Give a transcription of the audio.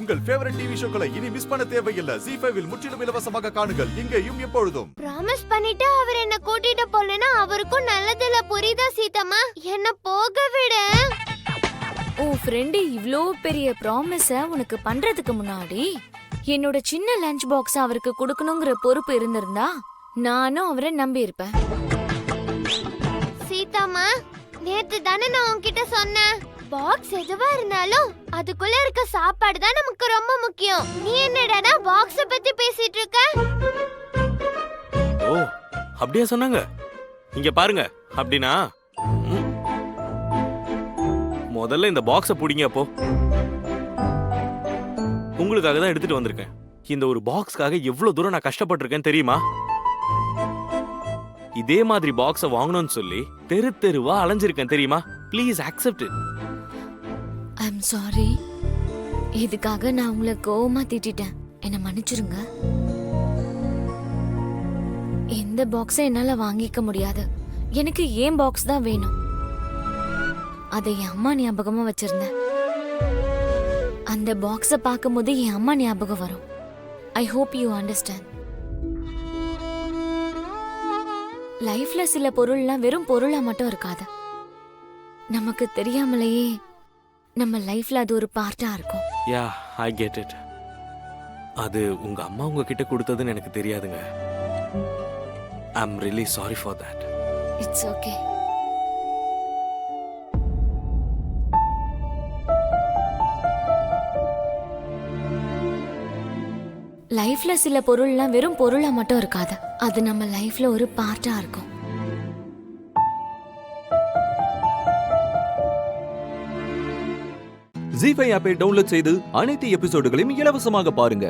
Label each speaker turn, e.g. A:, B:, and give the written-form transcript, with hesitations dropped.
A: உங்கள் favourite TV ஷோக்களை இனி miss பண்ண தேவையில்லை. ZEE5 இல் முற்றிலும் இலவசமாக காணுங்கள், இங்கேயும் எப்பொழுதும்.
B: ப்ராமிஸ் பண்ணிட்டு அவர் என்ன கூட்டிட்டு போலனா அவருக்கும் நல்லதில்ல, புரியுதா சீதம்மா? என்ன போக விடு.
C: உன் ஃப்ரெண்டு இவ்ளோ பெரிய ப்ராமிஸ உனக்கு பண்றதுக்கு முன்னாடி என்னோட சின்ன லஞ்ச் பாக்ஸ் அவருக்கு கொடுக்கணுங்கிற பொறுப்பு இருந்திருந்தா நானும் அவரை நம்பி இருப்பேன்.
B: சீதம்மா, நேத்து தானே நான் உன்கிட்ட சொன்னேன், பாக்ஸ் எதுவா இருந்தாலும் அதுக்குள்ள இருக்க சாப்பாடு தான் நமக்கு ரொம்ப முக்கியம். நீ என்னடா பாக்ஸ பத்தி பேசிட்டு இருக்க?
D: ஓ, அப்படியே சொன்னாங்க. இங்க பாருங்க, அப்படினா முதல்ல இந்த பாக்ஸ புடிங்க. அப்போ உங்களுக்காக தான் எடுத்துட்டு வந்திருக்கேன். இந்த ஒரு பாக்ஸ்க்காக எவ்வளவு தூரம் நான் கஷ்டப்பட்டிருக்கேன் தெரியுமா? இதே மாதிரி பாக்ஸ வாங்கணும்னு சொல்லி தெரு தெருவா அலைஞ்சிருக்கேன் தெரியுமா? Please accept it.
C: I am sorry. இதுக்காக நான் உங்களை கோவமா திட்டிட்டேன், என்ன மன்னிச்சிருங்க. எந்த பாக்ஸை என்னால வாங்கிக்க முடியாது. எனக்கு ஏன் பாக்ஸ் தான் வேணும். அதை என் அம்மா ஞாபகமா வச்சிருந்தேன். அந்த பாக்ஸ பார்க்கும்போது என் அம்மா ஞாபகம் வரும். I hope you understand. லைஃப்ல சில பொருள்லாம் வெறும் பொருளா மட்டும் இருக்காது. நமக்கு தெரியாமலேயே நம்ம லைஃப்ல அது ஒரு பார்ட்டா இருக்கும்.
D: Yeah, I get it. அது உங்க அம்மா உங்ககிட்ட கொடுத்ததுன்னு எனக்கு தெரியாதுங்க. I am really sorry for that.
C: It's okay. லைஃப்ல சில பொருள்லாம் வெறும் பொருளா மட்டும் இருக்காது. அது நம்ம லைஃப்ல ஒரு பார்ட்டா இருக்கும்.
E: ZEE5 ஆப்பை டவுன்லோட் செய்து அனைத்து எபிசோடுகளையும் இலவசமாக பாருங்க.